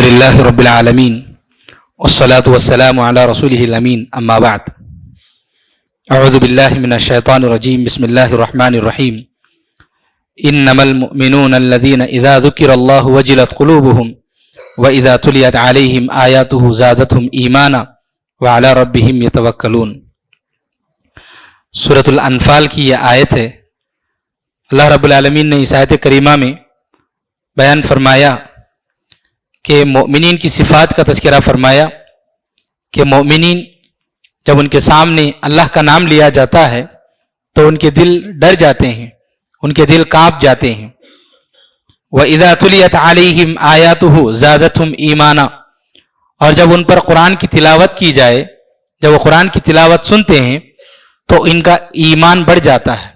للہ رب العالمین والصلاة والسلام علی رسولہ الامین اما بعد اعوذ باللہ من الشیطان الرجیم بسم اللہ الرحمن الرحیم انما المؤمنون الذین اذا ذکر اللہ وجلت قلوبهم واذا تلیت علیہم آیاتہ زادتہم ایمانا وعلی ربہم یتوکلون۔ سورۃ الانفال کی یہ آیت ہے۔ اللہ رب العالمین نے اس آیت کریمہ میں بیان فرمایا کہ مومنین کی صفات کا تذکرہ فرمایا کہ مومنین جب ان کے سامنے اللہ کا نام لیا جاتا ہے تو ان کے دل ڈر جاتے ہیں، ان کے دل کانپ جاتے ہیں۔ وَإِذَا تُلِيَتْ عَلَيْهِمْ آيَاتُهُ زَادَتْهُمْ إِيمَانًا، اور جب ان پر قرآن کی تلاوت کی جائے، جب وہ قرآن کی تلاوت سنتے ہیں تو ان کا ایمان بڑھ جاتا ہے۔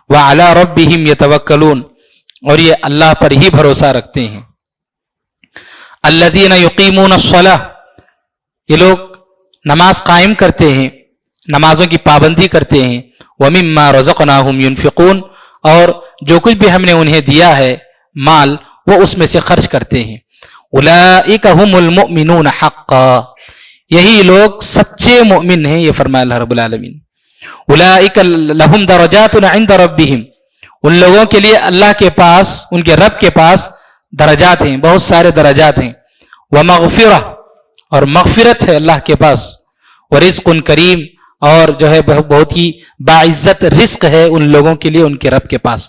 وَعَلَىٰ رَبِّهِمْ يَتَوَكَّلُونَ، اور یہ اللہ پر ہی بھروسہ رکھتے ہیں۔ الذین یقیمون الصلاۃ، یہ لوگ نماز قائم کرتے ہیں، نمازوں کی پابندی کرتے ہیں۔ ومما رزقناہم ینفقون، اور جو کچھ بھی ہم نے انہیں دیا ہے مال وہ اس میں سے خرچ کرتے ہیں۔ اولئک ھم المؤمنون حقا، یہی لوگ سچے مومن ہیں، یہ فرمایا اللہ رب العالمین۔ اولئک لہم درجات عند ربہم، ان لوگوں کے لیے اللہ کے پاس، ان کے رب کے پاس درجات ہیں، بہت سارے درجات ہیں۔ ومغفرہ، اور مغفرت ہے اللہ کے پاس۔ ورزق کریم، اور جو ہے بہت ہی باعزت رزق ہے ان لوگوں کے لیے ان کے رب کے پاس۔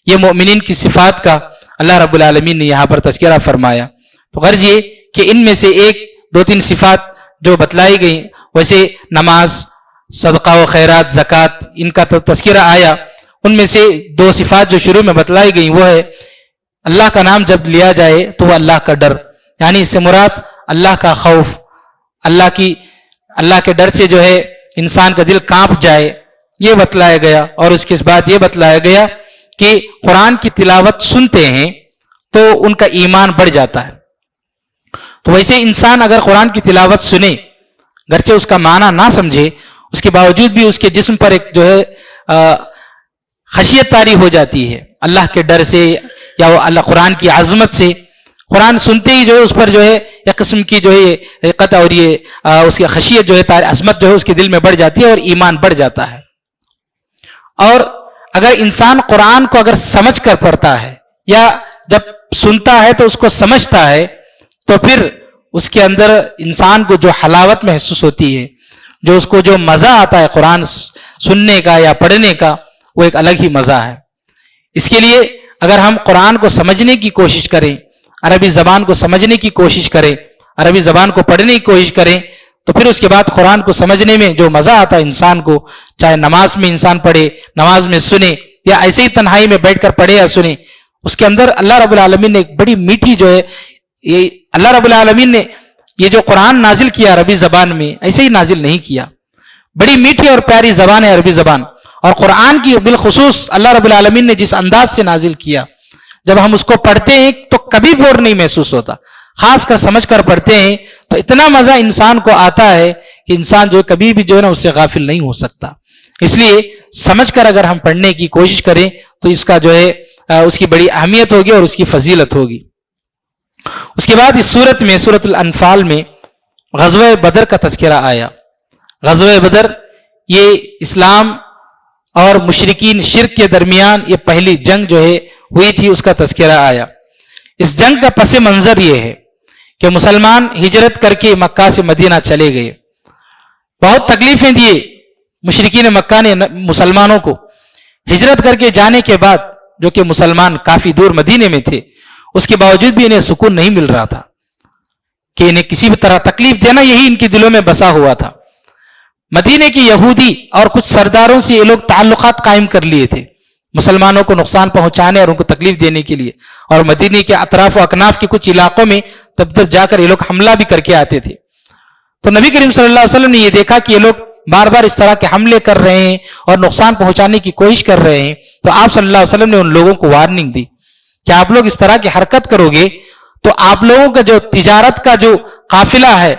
یہ مومنین کی صفات کا اللہ رب العالمین نے یہاں پر تذکرہ فرمایا۔ تو غرض یہ کہ ان میں سے ایک دو تین صفات جو بتلائی گئیں، ویسے نماز، صدقہ و خیرات، زکوٰۃ، ان کا تذکرہ آیا۔ ان میں سے دو صفات جو شروع میں بتلائی گئیں وہ ہے اللہ کا نام جب لیا جائے تو وہ اللہ کا ڈر، یعنی اس سے مراد اللہ کا خوف، اللہ کے ڈر سے جو ہے انسان کا دل کانپ جائے، یہ بتلایا گیا۔ اور اس کے بعد یہ بتلایا گیا کہ قرآن کی تلاوت سنتے ہیں تو ان کا ایمان بڑھ جاتا ہے۔ تو ویسے انسان اگر قرآن کی تلاوت سنے، گرچہ اس کا معنی نہ سمجھے، اس کے باوجود بھی اس کے جسم پر ایک جو ہے خشیت طاری ہو جاتی ہے اللہ کے ڈر سے، یا وہ اللہ قرآن کی عظمت سے۔ قرآن سنتے ہی جو ہے اس پر جو ہے ایک قسم کی جو ہے قطع اور یہ اس کی خشیت جو ہے عظمت جو ہے اس کے دل میں بڑھ جاتی ہے اور ایمان بڑھ جاتا ہے۔ اور اگر انسان قرآن کو اگر سمجھ کر پڑھتا ہے یا جب سنتا ہے تو اس کو سمجھتا ہے تو پھر اس کے اندر انسان کو جو حلاوت محسوس ہوتی ہے، جو اس کو جو مزہ آتا ہے قرآن سننے کا یا پڑھنے کا، وہ ایک الگ ہی مزہ ہے۔ اس کے لیے اگر ہم قرآن کو سمجھنے کی کوشش کریں، عربی زبان کو سمجھنے کی کوشش کریں، عربی زبان کو پڑھنے کی کوشش کریں، تو پھر اس کے بعد قرآن کو سمجھنے میں جو مزہ آتا ہے انسان کو، چاہے نماز میں انسان پڑھے، نماز میں سنے، یا ایسے ہی تنہائی میں بیٹھ کر پڑھے یا سنے، اس کے اندر اللہ رب العالمین نے ایک بڑی میٹھی جو ہے، یہ اللہ رب العالمین نے یہ جو قرآن نازل کیا عربی زبان میں ایسے ہی نازل نہیں کیا، بڑی میٹھی اور پیاری زبان ہے عربی زبان۔ اور قرآن کی بالخصوص اللہ رب العالمین نے جس انداز سے نازل کیا، جب ہم اس کو پڑھتے ہیں تو کبھی بور نہیں محسوس ہوتا، خاص کر سمجھ کر پڑھتے ہیں تو اتنا مزہ انسان کو آتا ہے کہ انسان جو کبھی بھی جو ہے نا اس سے غافل نہیں ہو سکتا۔ اس لیے سمجھ کر اگر ہم پڑھنے کی کوشش کریں تو اس کا جو ہے اس کی بڑی اہمیت ہوگی اور اس کی فضیلت ہوگی۔ اس کے بعد اس سورت میں، سورۃ الانفال میں غزوہ بدر کا تذکرہ آیا۔ غزوہ بدر یہ اسلام اور مشرکین شرک کے درمیان یہ پہلی جنگ جو ہے ہوئی تھی، اس کا تذکرہ آیا۔ اس جنگ کا پس منظر یہ ہے کہ مسلمان ہجرت کر کے مکہ سے مدینہ چلے گئے، بہت تکلیفیں دیے مشرکین مکہ نے مسلمانوں کو۔ ہجرت کر کے جانے کے بعد جو کہ مسلمان کافی دور مدینے میں تھے، اس کے باوجود بھی انہیں سکون نہیں مل رہا تھا کہ انہیں کسی بھی طرح تکلیف دینا یہی ان کے دلوں میں بسا ہوا تھا۔ مدینے کی یہودی اور کچھ سرداروں سے یہ لوگ تعلقات قائم کر لیے تھے مسلمانوں کو نقصان پہنچانے اور ان کو تکلیف دینے کے لیے، اور مدینے کے اطراف و اکناف کے کچھ علاقوں میں تب جا کر یہ لوگ حملہ بھی کر کے آتے تھے۔ تو نبی کریم صلی اللہ علیہ وسلم نے یہ دیکھا کہ یہ لوگ بار بار اس طرح کے حملے کر رہے ہیں اور نقصان پہنچانے کی کوشش کر رہے ہیں، تو آپ صلی اللہ علیہ وسلم نے ان لوگوں کو وارننگ دی کہ آپ لوگ اس طرح کی حرکت کرو گے تو آپ لوگوں کا جو تجارت کا جو قافلہ ہے،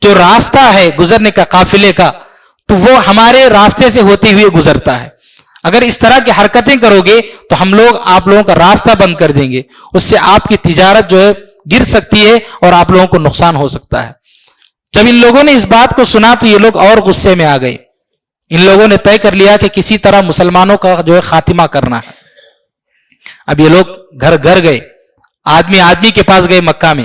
جو راستہ ہے گزرنے کا قافلے کا، تو وہ ہمارے راستے سے ہوتے ہوئے گزرتا ہے۔ اگر اس طرح کی حرکتیں کرو گے تو ہم لوگ آپ لوگوں کا راستہ بند کر دیں گے، اس سے آپ کی تجارت جو ہے گر سکتی ہے اور آپ لوگوں کو نقصان ہو سکتا ہے۔ جب ان لوگوں نے اس بات کو سنا تو یہ لوگ اور غصے میں آ گئے۔ ان لوگوں نے طے کر لیا کہ کسی طرح مسلمانوں کا جو ہے خاتمہ کرنا ہے۔ اب یہ لوگ گھر گھر گئے، آدمی آدمی کے پاس گئے مکہ میں،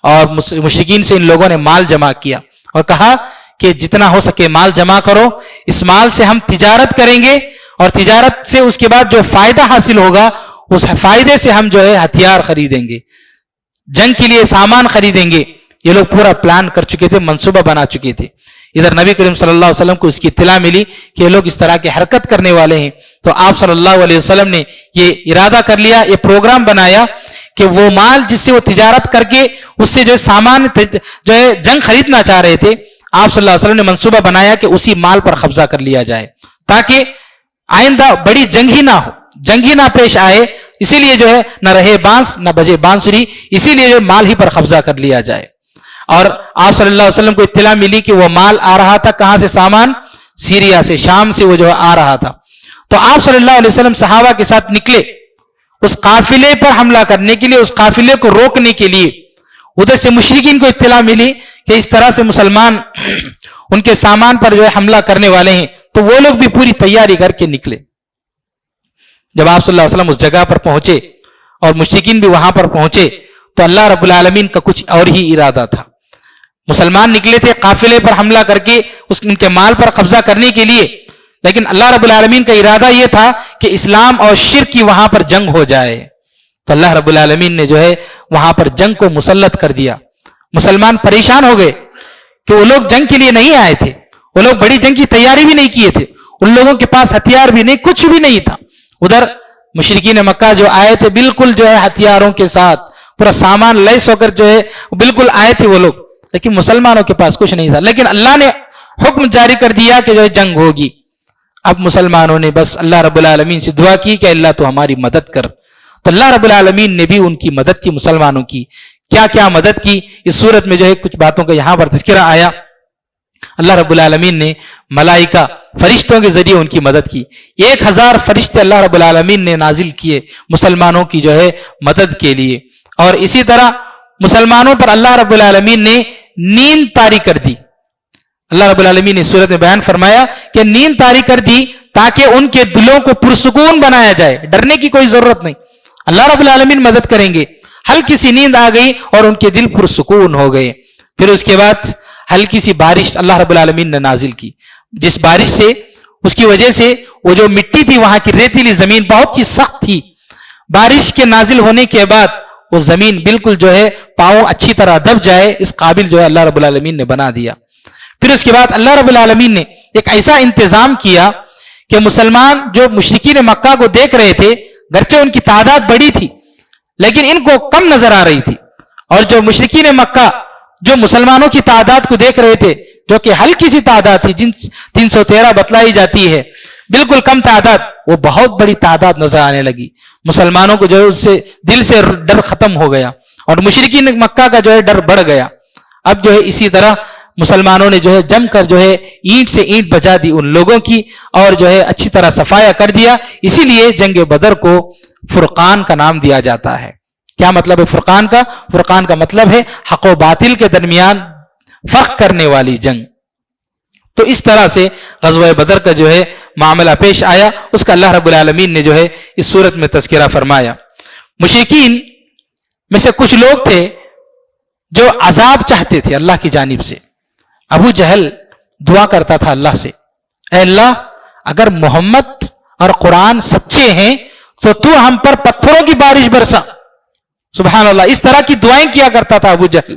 اور مشرکین سے ان لوگوں نے مال جمع کیا اور کہا کہ جتنا ہو سکے مال جمع کرو، اس مال سے ہم تجارت کریں گے، اور تجارت سے اس کے بعد جو فائدہ حاصل ہوگا اس فائدے سے ہم جو ہے ہتھیار خریدیں گے، جنگ کے لیے سامان خریدیں گے۔ یہ لوگ پورا پلان کر چکے تھے، منصوبہ بنا چکے تھے۔ ادھر نبی کریم صلی اللہ علیہ وسلم کو اس کی اطلاع ملی کہ یہ لوگ اس طرح کی حرکت کرنے والے ہیں، تو آپ صلی اللہ علیہ وسلم نے یہ ارادہ کر لیا، یہ پروگرام بنایا کہ وہ مال جس سے وہ تجارت کر کے اس سے جو ہے سامان جو ہے جنگ خریدنا چاہ رہے تھے، آپ صلی اللہ علیہ وسلم نے منصوبہ بنایا کہ اسی مال پر قبضہ کر لیا جائے تاکہ آئندہ بڑی جنگ ہی نہ ہو، جنگ ہی نہ پیش آئے۔ اسی لیے جو ہے نہ رہے بانس نہ بجے بانسری، اسی لیے جو مال ہی پر قبضہ کر لیا جائے۔ اور آپ صلی اللہ علیہ وسلم کو اطلاع ملی کہ وہ مال آ رہا تھا کہاں سے، سامان سیریا سے، شام سے وہ جو آ رہا تھا۔ تو آپ صلی اللہ علیہ وسلم صحابہ کے ساتھ نکلے اس قافلے پر حملہ کرنے کے لیے، اس قافلے کو روکنے کے لیے۔ ادھر سے مشرکین کو اطلاع ملی کہ اس طرح سے مسلمان ان کے سامان پر جو ہے حملہ کرنے والے ہیں، تو وہ لوگ بھی پوری تیاری کر کے نکلے۔ جب آپ صلی اللہ علیہ وسلم اس جگہ پر پہنچے اور مشرکین بھی وہاں پر پہنچے تو اللہ رب العالمین کا کچھ اور ہی ارادہ تھا۔ مسلمان نکلے تھے قافلے پر حملہ کر کے ان کے مال پر قبضہ کرنے کے لیے، لیکن اللہ رب العالمین کا ارادہ یہ تھا کہ اسلام اور شرک کی وہاں پر جنگ ہو جائے۔ تو اللہ رب العالمین نے جو ہے وہاں پر جنگ کو مسلط کر دیا۔ مسلمان پریشان ہو گئے کہ وہ لوگ جنگ کے لیے نہیں آئے تھے، وہ لوگ بڑی جنگ کی تیاری بھی نہیں کیے تھے، ان لوگوں کے پاس ہتھیار بھی نہیں، کچھ بھی نہیں تھا۔ ادھر مشرکین مکہ جو آئے تھے بالکل جو ہے ہتھیاروں کے ساتھ، پورا سامان لیس ہو کر جو ہے بالکل آئے تھے وہ لوگ، لیکن مسلمانوں کے پاس کچھ نہیں تھا۔ لیکن اللہ نے حکم جاری کر دیا کہ جو ہے جنگ ہوگی۔ اب مسلمانوں نے بس اللہ رب العالمین سے دعا کی کہ اللہ تو ہماری مدد کر، تو اللہ رب العالمین نے بھی ان کی مدد کی، مسلمانوں کی۔ کیا کیا مدد کی، اس صورت میں جو ہے کچھ باتوں کا یہاں پر تذکرہ آیا۔ اللہ رب العالمین نے ملائکہ فرشتوں کے ذریعے ان کی مدد کی، 1000 فرشتے اللہ رب العالمین نے نازل کیے مسلمانوں کی جو ہے مدد کے لیے۔ اور اسی طرح مسلمانوں پر اللہ رب العالمین نے نیند طاری کر دی۔ اللہ رب العالمین نے صورت میں بیان فرمایا کہ نیند طاری کر دی تاکہ ان کے دلوں کو پرسکون بنایا جائے، ڈرنے کی کوئی ضرورت نہیں، اللہ رب العالمین مدد کریں گے۔ ہلکی سی نیند آ گئی اور ان کے دل پرسکون ہو گئے۔ پھر اس کے بعد ہلکی سی بارش اللہ رب العالمین نے نازل کی، جس بارش سے اس کی وجہ سے وہ جو مٹی تھی وہاں کی ریتیلی زمین بہت ہی سخت تھی، بارش کے نازل ہونے کے بعد وہ زمین بالکل جو ہے پاؤں اچھی طرح دب جائے اس قابل جو ہے اللہ رب العالمین نے بنا دیا۔ پھر اس کے بعد اللہ رب العالمین نے ایک ایسا انتظام کیا کہ مسلمان جو مشرکین مکہ کو دیکھ رہے تھے، گرچہ ان کی تعداد بڑی تھی لیکن ان کو کم نظر آ رہی تھی، اور جو مشرکین مکہ جو مسلمانوں کی تعداد کو دیکھ رہے تھے جو کہ ہلکی سی تعداد تھی، جن 313 بتلائی جاتی ہے، بالکل کم تعداد، وہ بہت بڑی تعداد نظر آنے لگی۔ مسلمانوں کو جو ہے اس سے دل سے ڈر ختم ہو گیا اور مشرکین مکہ کا جو ہے ڈر بڑھ گیا۔ اب جو ہے اسی طرح مسلمانوں نے جو ہے جم کر جو ہے اینٹ سے اینٹ بجا دی ان لوگوں کی، اور جو ہے اچھی طرح صفایا کر دیا۔ اسی لیے جنگ بدر کو فرقان کا نام دیا جاتا ہے۔ کیا مطلب ہے فرقان کا؟ فرقان کا مطلب ہے حق و باطل کے درمیان فرق کرنے والی جنگ۔ تو اس طرح سے غزوہ بدر کا جو ہے معاملہ پیش آیا، اس کا اللہ رب العالمین نے جو ہے اس صورت میں تذکرہ فرمایا۔ مشرکین میں سے کچھ لوگ تھے جو عذاب چاہتے تھے اللہ کی جانب سے۔ ابو جہل دعا کرتا تھا اللہ سے، اے اللہ اگر محمد اور قرآن سچے ہیں تو ہم پر پتھروں کی بارش برسا۔ سبحان اللہ، اس طرح کی دعائیں کیا کرتا تھا ابو جہل۔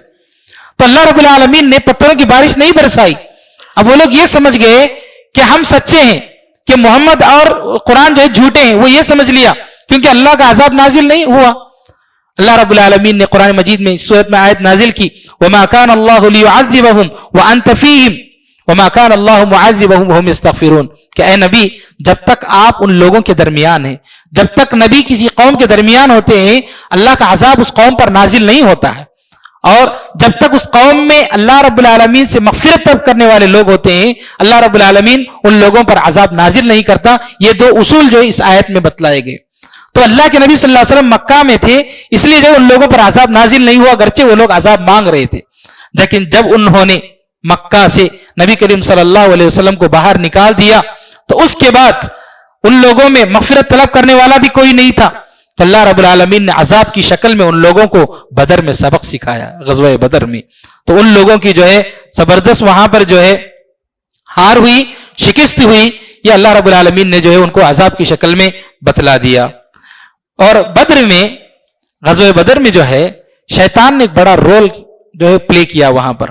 تو اللہ رب العالمین نے پتھروں کی بارش نہیں برسائی۔ اب وہ لوگ یہ سمجھ گئے کہ ہم سچے ہیں، کہ محمد اور قرآن جو ہے جھوٹے ہیں، وہ یہ سمجھ لیا کیونکہ اللہ کا عذاب نازل نہیں ہوا۔ اللہ رب العالمین نے قرآن مجید میں اس صورت میں آیت نازل کی، وَمَا كَانَ اللَّهُ لِيُعَذِّبَهُمْ وَأَنْتَ فِيهِمْ وَمَا كَانَ اللَّهُ مُعَذِّبَهُمْ وَهُمْ يَسْتَغْفِرُونَ کہ اے نبی جب تک آپ ان لوگوں کے درمیان ہیں، جب تک نبی کسی قوم کے درمیان ہوتے ہیں، اللہ کا عذاب اس قوم پر نازل نہیں ہوتا ہے، اور جب تک اس قوم میں اللہ رب العالمین سے مغفرت طلب کرنے والے لوگ ہوتے ہیں، اللہ رب العالمین ان لوگوں پر عذاب نازل نہیں کرتا۔ یہ دو اصول جو اس آیت میں بتلائے گئے۔ تو اللہ کے نبی صلی اللہ علیہ وسلم مکہ میں تھے، اس لیے جو ان لوگوں پر عذاب نازل نہیں ہوا، گرچہ وہ لوگ عذاب مانگ رہے تھے، لیکن جب انہوں نے مکہ سے نبی کریم صلی اللہ علیہ وسلم کو باہر نکال دیا تو اس کے بعد ان لوگوں میں مغفرت طلب کرنے والا بھی کوئی نہیں تھا، تو اللہ رب العالمین نے عذاب کی شکل میں ان لوگوں کو بدر میں سبق سکھایا، غزوہ بدر میں۔ تو ان لوگوں کی جو ہے زبردست وہاں پر جو ہے ہار ہوئی، شکست ہوئی، یہ اللہ رب العالمین نے جو ہے ان کو عذاب کی شکل میں بتلا دیا۔ اور بدر میں، غزوہ بدر میں جو ہے شیطان نے ایک بڑا رول جو ہے پلے کیا وہاں پر۔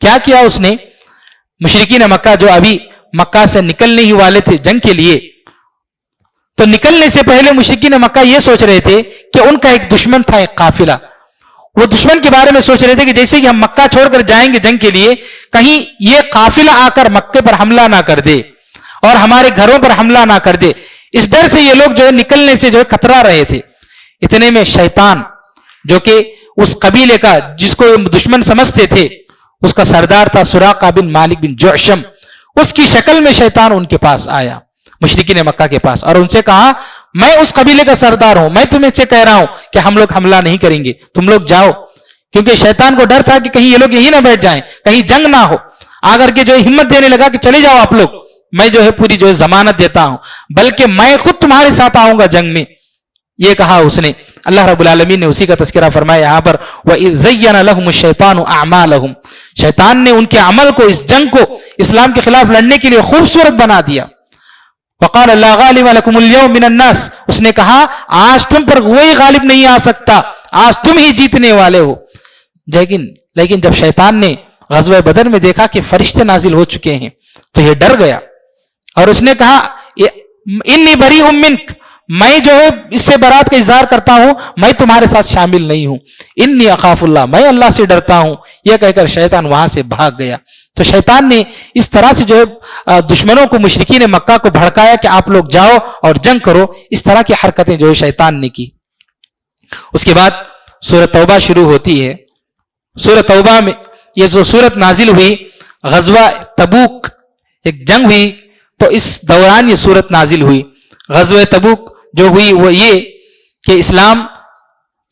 کیا کیا اس نے؟ مشرکین مکہ جو ابھی مکہ سے نکلنے ہی والے تھے جنگ کے لیے، تو نکلنے سے پہلے مشرکین مکہ یہ سوچ رہے تھے کہ ان کا ایک دشمن تھا، ایک قافلہ، وہ دشمن کے بارے میں سوچ رہے تھے کہ جیسے کہ ہم مکہ چھوڑ کر جائیں گے جنگ کے لیے، کہیں یہ قافلہ آ کر مکے پر حملہ نہ کر دے اور ہمارے گھروں پر حملہ نہ کر دے، اس ڈر سے یہ لوگ جو ہے نکلنے سے جو ہے کترا رہے تھے۔ اتنے میں شیطان جو کہ اس قبیلے کا جس کو دشمن سمجھتے تھے، اس کا سردار تھا سراقہ بن مالک بن جعشم، اس کی شکل میں شیطان ان کے پاس آیا، مشرکین مکہ کے پاس، اور ان سے کہا میں اس قبیلے کا سردار ہوں، میں تمہیں سے کہہ رہا ہوں کہ ہم لوگ حملہ نہیں کریں گے، تم لوگ جاؤ، کیونکہ شیطان کو ڈر تھا کہ کہیں یہ لوگ یہی نہ بیٹھ جائیں، کہیں جنگ نہ ہو، آگر کے جو ہمت دینے لگا کہ چلے جاؤ آپ لوگ، میں جو ہے پوری جو ہے ضمانت دیتا ہوں، بلکہ میں خود تمہارے ساتھ آؤں گا جنگ میں، یہ کہا اس نے۔ اللہ رب العالمین نے اسی کا تذکرہ فرمایا یہاں پر، وَإِذْ زَيَّنَ لَهُمُ الشَّيْطَانُ أَعْمَالَهُمْ، شیطان نے ان کے عمل کو، اس جنگ کو، اسلام کے خلاف لڑنے کے لیے خوبصورت بنا دیا۔ وَقَالَ لَا غَالِبَ لَكُمُ الْيَوْمَ مِنَ النَّاسِ، اس نے کہا آج تم پر کوئی غالب نہیں آ سکتا، آج تم ہی جیتنے والے ہو۔ لیکن جب شیطان نے غزوہ بدر میں دیکھا کہ فرشتے نازل ہو چکے ہیں تو یہ ڈر گیا، اور اس نے کہا انی بریء منک، میں جو ہے اس سے برات کا اظہار کرتا ہوں، میں تمہارے ساتھ شامل نہیں ہوں، انی اخاف اللہ، میں اللہ سے ڈرتا ہوں، یہ کہہ کر شیطان وہاں سے بھاگ گیا۔ تو شیطان نے اس طرح سے جو ہے دشمنوں کو، مشرکین مکہ کو بھڑکایا کہ آپ لوگ جاؤ اور جنگ کرو، اس طرح کی حرکتیں جو ہے شیطان نے کی۔ اس کے بعد سورۃ توبہ شروع ہوتی ہے۔ سورۃ توبہ میں یہ جو سورت نازل ہوئی، غزوہ تبوک ایک جنگ ہوئی، تو اس دوران یہ سورت نازل ہوئی۔ غزوہ تبوک جو ہوئی وہ یہ کہ اسلام،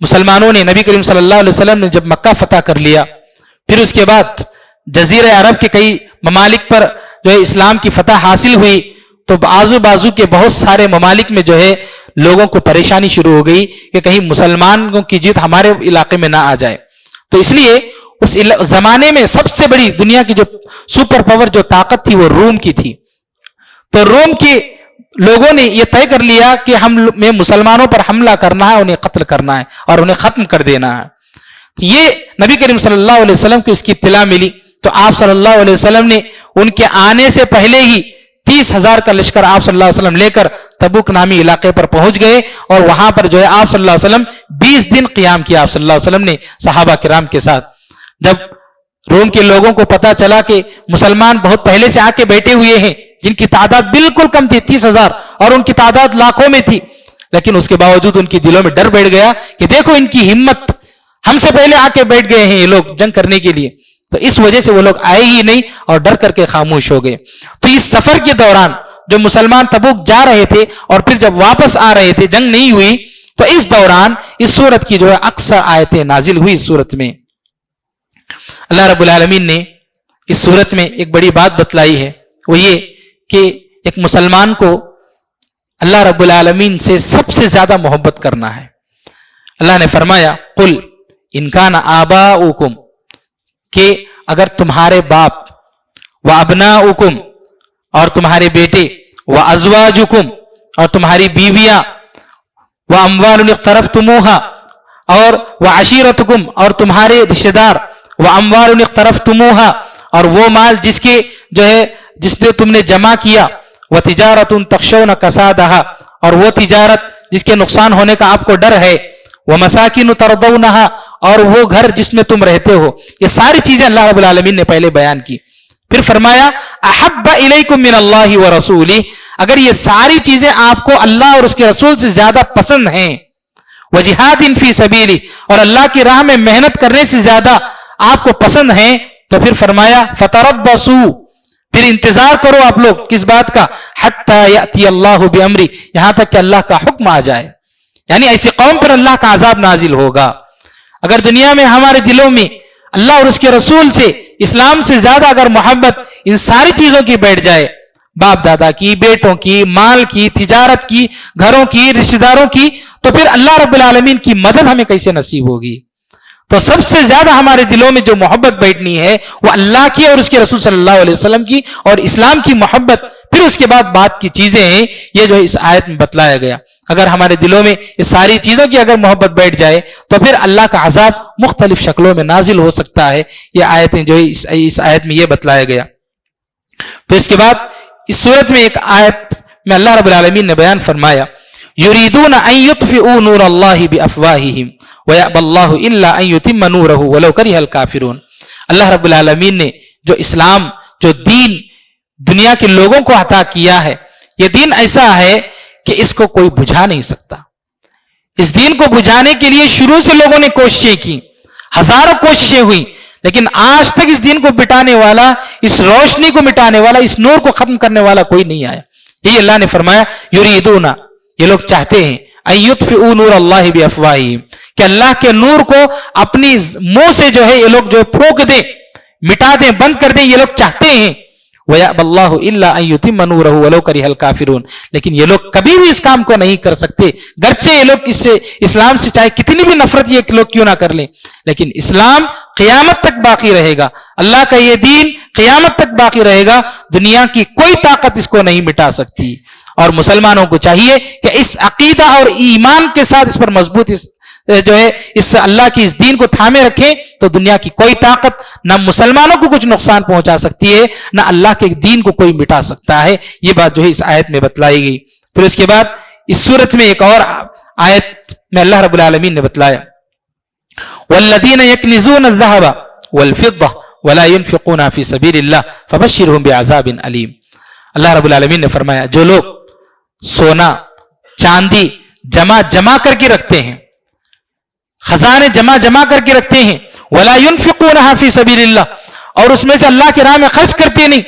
مسلمانوں نے، نبی کریم صلی اللہ علیہ وسلم نے جب مکہ فتح کر لیا، پھر اس کے بعد جزیرہ عرب کے کئی ممالک پر جو ہے اسلام کی فتح حاصل ہوئی، تو آزو بازو کے بہت سارے ممالک میں جو ہے لوگوں کو پریشانی شروع ہو گئی کہ کہیں مسلمانوں کی جیت ہمارے علاقے میں نہ آ جائے۔ تو اس لیے اس زمانے میں سب سے بڑی دنیا کی جو سپر پاور جو طاقت تھی وہ روم کی تھی۔ تو روم کے لوگوں نے یہ طے کر لیا کہ ہمیں مسلمانوں پر حملہ کرنا ہے، انہیں قتل کرنا ہے اور انہیں ختم کر دینا ہے۔ یہ نبی کریم صلی اللہ علیہ وسلم کو اس کی اطلاع ملی، تو آپ صلی اللہ علیہ وسلم نے ان کے آنے سے پہلے ہی 30,000 کا لشکر آپ صلی اللہ علیہ وسلم لے کر تبوک نامی علاقے پر پہنچ گئے، اور وہاں پر جو ہے آپ صلی اللہ علیہ وسلم 20 دن قیام کیا آپ صلی اللہ علیہ وسلم نے صحابہ کرام کے ساتھ۔ جب روم کے لوگوں کو پتا چلا کہ مسلمان بہت پہلے سے آ کے بیٹھے ہوئے ہیں، جن کی تعداد بالکل کم تھی 30,000 اور ان کی تعداد لاکھوں میں تھی، لیکن اس کے باوجود ان کی دلوں میں ڈر بیٹھ گیا کہ دیکھو ان کی ہمت، ہم سے پہلے آ کے بیٹھ گئے ہیں یہ لوگ جنگ کرنے کے لیے، تو اس وجہ سے وہ لوگ آئے ہی نہیں اور ڈر کر کے خاموش ہو گئے۔ تو اس سفر کے دوران جو مسلمان تبوک جا رہے تھے اور پھر جب واپس آ رہے تھے، جنگ نہیں ہوئی، تو اس دوران اس سورت کی جو ہے اکثر آیتیں نازل ہوئی۔ اس سورت میں اللہ رب العالمین نے اس سورت میں ایک بڑی بات بتلائی ہے، وہ یہ کہ ایک مسلمان کو اللہ رب العالمین سے سب سے زیادہ محبت کرنا ہے۔ اللہ نے فرمایا قل ان کان آباؤکم، کہ اگر تمہارے باپ، و ابناؤکم، اور تمہارے بیٹے، و ازواجکم، اور تمہاری بیویاں، و اموال اقترفتموہا، اور و عشیرتکم، اور تمہارے رشتہ دار، و اموال اقترفتموہا، اور وہ مال جس نے تم نے جمع کیا، و تجارت تخشون کسادہا، اور وہ تجارت جس کے نقصان ہونے کا آپ کو ڈر ہے، ومساکن ترضونہا، اور وہ گھر جس میں تم رہتے ہو۔ یہ ساری چیزیں اللہ رب العالمین نے پہلے بیان کی، پھر فرمایا احب الیکم من اللہ ورسولہ، اگر یہ ساری چیزیں آپ کو اللہ اور اس کے رسول سے زیادہ پسند ہیں، وجہاد فی سبیلہ، اور اللہ کی راہ میں محنت کرنے سے زیادہ آپ کو پسند ہیں، تو پھر فرمایا فتربصوا، پھر انتظار کرو آپ لوگ کس بات کا، حتی یأتی اللہ بامری، یہاں تک کہ اللہ کا حکم آ جائے۔ یعنی ایسی قوم پر اللہ کا عذاب نازل ہوگا۔ اگر دنیا میں ہمارے دلوں میں اللہ اور اس کے رسول سے، اسلام سے زیادہ اگر محبت ان ساری چیزوں کی بیٹھ جائے، باپ دادا کی، بیٹوں کی، مال کی، تجارت کی، گھروں کی، رشتہ داروں کی، تو پھر اللہ رب العالمین کی مدد ہمیں کیسے نصیب ہوگی؟ تو سب سے زیادہ ہمارے دلوں میں جو محبت بیٹھنی ہے وہ اللہ کی اور اس کے رسول صلی اللہ علیہ وسلم کی اور اسلام کی محبت، پھر اس کے بعد بات کی چیزیں ہیں، یہ جو اس آیت میں بتلایا گیا۔ اگر ہمارے دلوں میں اس ساری چیزوں کی اگر محبت بیٹھ جائے تو پھر اللہ کا عذاب مختلف شکلوں میں نازل ہو سکتا ہے۔ یہ آیتیں جو اس آیت میں یہ بتلایا گیا۔ پھر اس کے بعد اس صورت میں ایک آیت میں اللہ رب العالمین نے بیان فرمایا، یریدون ان یطفئوا نور اللہ بافواہہم ویأبی اللہ الا ان یتم نورہ ولو کرہ الکافرون۔ اللہ رب العالمین نے جو اسلام، جو دین دنیا کے لوگوں کو عطا کیا ہے، یہ دین ایسا ہے کہ اس کو کوئی بجھا نہیں سکتا۔ اس دین کو بجھانے کے لیے شروع سے لوگوں نے کوششیں کی، ہزاروں کوششیں ہوئی، لیکن آج تک اس دین کو مٹانے والا، اس روشنی کو مٹانے والا، اس نور کو ختم کرنے والا کوئی نہیں آیا۔ یہ اللہ نے فرمایا یریدون، یہ لوگ چاہتے ہیں، ان یطفئوا نور اللہ بافواہہم، کہ اللہ کے نور کو اپنی منہ سے جو ہے یہ لوگ جو پھونک دیں، مٹا دیں، بند کر دیں، یہ لوگ چاہتے ہیں۔ وَيَأْبَى اللَّهُ إِلَّا أَن يُتِمَّ نُورَهُ وَلَوْ كَرِهَ الْكَافِرُونَ، لیکن یہ لوگ کبھی بھی اس کام کو نہیں کر سکتے، گرچہ یہ لوگ اس سے، اسلام سے چاہے کتنی بھی نفرت یہ لوگ کیوں نہ کر لیں، لیکن اسلام قیامت تک باقی رہے گا، اللہ کا یہ دین قیامت تک باقی رہے گا، دنیا کی کوئی طاقت اس کو نہیں مٹا سکتی۔ اور مسلمانوں کو چاہیے کہ اس عقیدہ اور ایمان کے ساتھ اس پر مضبوط جو ہے اس اللہ کی اس دین کو تھامے رکھیں، تو دنیا کی کوئی طاقت نہ مسلمانوں کو کچھ نقصان پہنچا سکتی ہے، نہ اللہ کے دین کو کوئی مٹا سکتا ہے۔ یہ بات جو ہے اس آیت میں بتلائی گئی۔ پھر اس کے بعد اس صورت میں ایک اور آیت میں اللہ رب العالمین نے بتلایا، والذین یکنزون الذهب والفضة ولا ينفقون فی سبیل اللہ فبشرهم بعذاب علیم۔ اللہ رب العالمین نے فرمایا جو لوگ سونا چاندی جمع کر کے رکھتے ہیں، خزانے جمع کر کے رکھتے ہیں، ولا ينفقونها فی سبیل اللہ، اور اس میں سے اللہ کی راہ میں خرچ کرتے نہیں،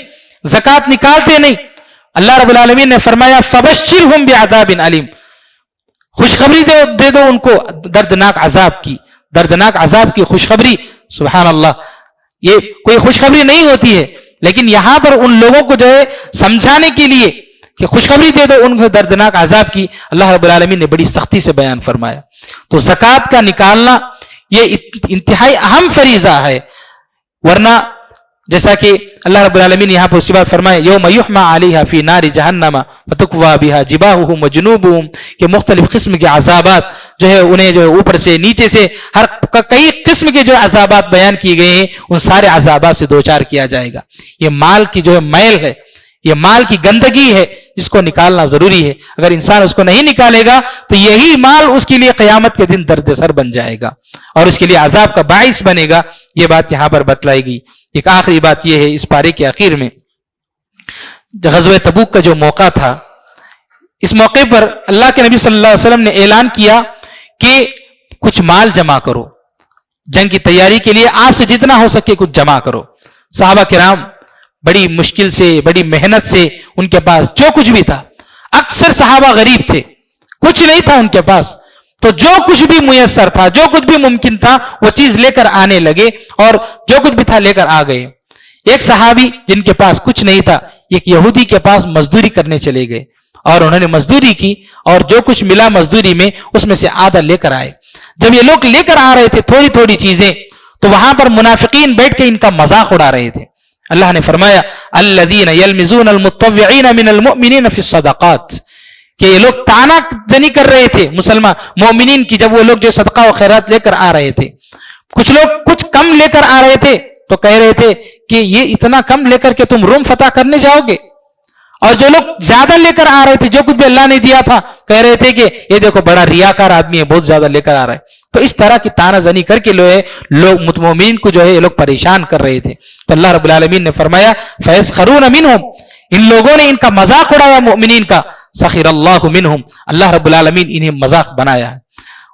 زکوٰۃ نکالتے نہیں، اللہ رب العالمین نے فرمایا فبشرهم بعذاب علیم، خوشخبری دے دو ان کو دردناک عذاب کی خوشخبری۔ سبحان اللہ، یہ کوئی خوشخبری نہیں ہوتی ہے، لیکن یہاں پر ان لوگوں کو جو ہے سمجھانے کے لیے کہ خوشخبری دے دو ان کو دردناک عذاب کی، اللہ رب العالمین نے بڑی سختی سے بیان فرمایا۔ تو زکوٰۃ کا نکالنا یہ انتہائی اہم فریضہ ہے، ورنہ جیسا کہ اللہ رب العالمین یہاں پر اسی بات فرمائے، یوم یحمى علیہا فی نار جہنم فتکوی بہا جباہہم وجنوبہم، کہ مختلف قسم کے عذابات جو ہے انہیں جو ہے اوپر سے نیچے سے ہر کئی قسم کے جو عذابات بیان کیے گئے ہیں، ان سارے عذابات سے دوچار کیا جائے گا۔ یہ مال کی جو ہے میل ہے، یہ مال کی گندگی ہے، جس کو نکالنا ضروری ہے۔ اگر انسان اس کو نہیں نکالے گا تو یہی مال اس کے لیے قیامت کے دن درد سر بن جائے گا اور اس کے لیے عذاب کا باعث بنے گا۔ یہ بات یہاں پر بتلائی گئی۔ ایک آخری بات یہ ہے اس پارے کے آخر میں، غزوہ تبوک کا جو موقع تھا، اس موقع پر اللہ کے نبی صلی اللہ علیہ وسلم نے اعلان کیا کہ کچھ مال جمع کرو، جنگ کی تیاری کے لیے آپ سے جتنا ہو سکے کچھ جمع کرو۔ صحابہ کرام بڑی مشکل سے، بڑی محنت سے ان کے پاس جو کچھ بھی تھا، اکثر صحابہ غریب تھے، کچھ نہیں تھا ان کے پاس، تو جو کچھ بھی میسر تھا، جو کچھ بھی ممکن تھا وہ چیز لے کر آنے لگے، اور جو کچھ بھی تھا لے کر آ گئے۔ ایک صحابی جن کے پاس کچھ نہیں تھا، ایک یہودی کے پاس مزدوری کرنے چلے گئے، اور انہوں نے مزدوری کی، اور جو کچھ ملا مزدوری میں اس میں سے آدھا لے کر آئے۔ جب یہ لوگ لے کر آ رہے تھے تھوڑی تھوڑی چیزیں، تو وہاں پر منافقین بیٹھ کے ان کا مذاق اڑا رہے تھے۔ اللہ نے فرمایا الذین یلمزون المتطوعین من المؤمنین فی الصدقات، کہ یہ لوگ تانا زنی کر رہے تھے مسلمان مومنین کی، جب وہ لوگ جو صدقہ و خیرات لے کر آ رہے تھے۔ کچھ لوگ کچھ کم لے کر آ رہے تھے تو کہہ رہے تھے کہ یہ اتنا کم لے کر کے تم روم فتح کرنے جاؤ گے، اور جو لوگ زیادہ لے کر آ رہے تھے، جو کچھ بھی اللہ نے دیا تھا، کہہ رہے تھے کہ یہ دیکھو بڑا ریاکار آدمی ہے، بہت زیادہ لے کر آ رہا ہے۔ تو اس طرح کی تانا زنی کر کے لوگ مومنین کو جو ہے یہ لوگ پریشان کر رہے تھے۔ تو اللہ رب العالمین نے فرمایا فَيَسْخَرُونَ مِنْهُمْ، ان لوگوں نے ان کا مذاق اڑایا مومنین کا، سخر اللہ منہم، اللہ رب العالمین انہیں مذاق بنایا ہے۔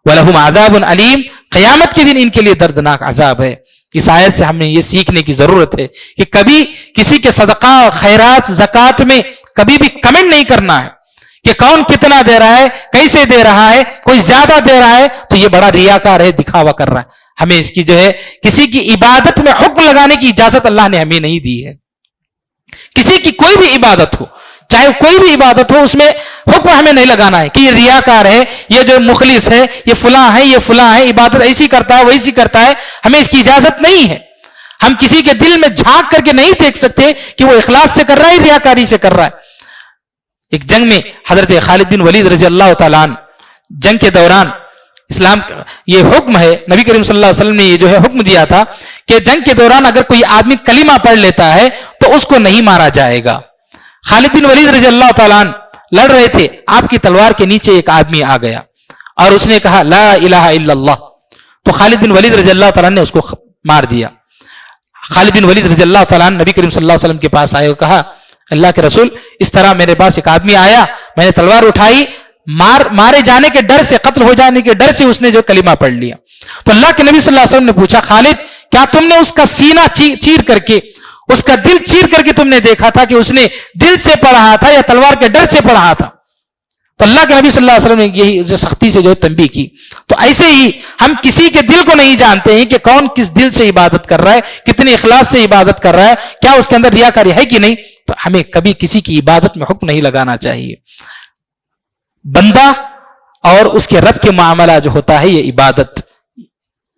وَلَهُمْ عَذَابٌ عَلِيمٌ، قیامت کے دن ان کے لیے دردناک عذاب ہے۔ اس آیت سے ہمیں یہ سیکھنے کی ضرورت ہے کہ کبھی کسی کے صدقہ خیرات زکوٰۃ میں کبھی بھی کمنٹ نہیں کرنا ہے، کہ کون کتنا دے رہا ہے، کیسے دے رہا ہے، کوئی زیادہ دے رہا ہے تو یہ بڑا ریاکار ہے، دکھاوا کر رہا ہے. ہمیں اس کی جو ہے کسی کی عبادت میں حکم لگانے کی اجازت اللہ نے ہمیں نہیں دی ہے. کسی کی کوئی بھی عبادت ہو، چاہے کوئی بھی عبادت ہو، اس میں حکم ہمیں نہیں لگانا ہے کہ یہ ریاکار ہے، یہ جو مخلص ہے، یہ فلاں ہے، یہ فلاں ہے، عبادت ایسی کرتا ہے ویسی کرتا ہے. ہمیں اس کی اجازت نہیں ہے. ہم کسی کے دل میں جھانک کر کے نہیں دیکھ سکتے کہ وہ اخلاص سے کر رہا ہے، ریاکاری سے کر رہا ہے. ایک جنگ میں حضرت خالد بن ولید رضی اللہ تعالیٰ عنہ، جنگ کے دوران اسلام یہ حکم ہے، نبی کریم صلی اللہ علیہ وسلم نے یہ جو ہے حکم دیا تھا کہ جنگ کے دوران اگر کوئی آدمی کلمہ پڑھ لیتا ہے تو اس کو نہیں مارا جائے گا. خالد بن ولید رضی اللہ تعالیٰ عنہ لڑ رہے تھے، آپ کی تلوار کے نیچے ایک آدمی آ گیا اور اس نے کہا لا الہ الا اللہ، تو خالد بن ولید رضی اللہ تعالیٰ نے اس کو مار دیا. خالد بن ولید رضی اللہ تعالیٰ عنہ نبی کریم صلی اللہ علیہ وسلم کے پاس آئے اور کہا اللہ کے رسول، اس طرح میرے پاس ایک آدمی آیا، میں نے تلوار اٹھائی، مارے جانے کے ڈر سے، قتل ہو جانے کے ڈر سے اس نے جو کلمہ پڑھ لیا. تو اللہ کے نبی صلی اللہ علیہ وسلم نے پوچھا خالد، کیا تم نے اس کا سینہ چیر کر کے، اس کا دل چیر کر کے تم نے دیکھا تھا کہ اس نے دل سے پڑھا تھا یا تلوار کے ڈر سے پڑھا تھا؟ تو اللہ کے نبی صلی اللہ علیہ وسلم نے یہی سختی سے جو تنبیہ کی. تو ایسے ہی ہم کسی کے دل کو نہیں جانتے ہیں کہ کون کس دل سے عبادت کر رہا ہے، کتنے اخلاص سے عبادت کر رہا ہے، کیا اس کے اندر ریاکاری ہے کہ نہیں. تو ہمیں کبھی کسی کی عبادت میں حکم نہیں لگانا چاہیے. بندہ اور اس کے رب کے معاملہ جو ہوتا ہے یہ عبادت،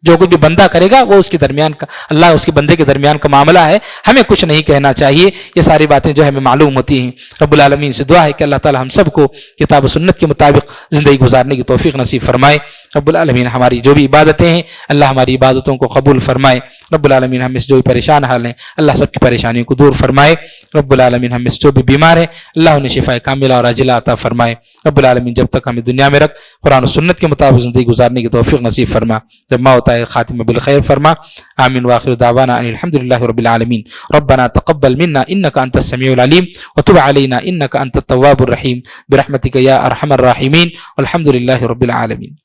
جو کچھ بھی بندہ کرے گا وہ اس کے درمیان کا، اللہ اس کے بندے کے درمیان کا معاملہ ہے، ہمیں کچھ نہیں کہنا چاہیے. یہ ساری باتیں جو ہمیں معلوم ہوتی ہیں. رب العالمین سے دعا ہے کہ اللہ تعالی ہم سب کو کتاب و سنت کے مطابق زندگی گزارنے کی توفیق نصیب فرمائے. رب العالمین ہماری جو بھی عبادتیں ہیں اللہ ہماری عبادتوں کو قبول فرمائے. رب العالمین ہم اس جو بھی پریشان حال ہیں اللہ سب کی پریشانیوں کو دور فرمائے. رب العالمین ہم اس جو بھی بیمار ہیں اللہ انہیں شفا کاملہ اور عاجلہ عطا فرمائے. رب العالمین جب تک ہمیں دنیا میں رکھ قرآن و سنت کے مطابق زندگی گزارنے کی توفیق نصیب فرما. جب موت آئے خاتمہ بالخیر فرما. آمین واخر دعوانا ان الحمد للہ رب العالمین. ربنا تقبل منا انك انت السميع العليم وتب علينا انك انت التواب الرحيم برحمتك يا ارحم الراحمين والحمد لله رب العالمين.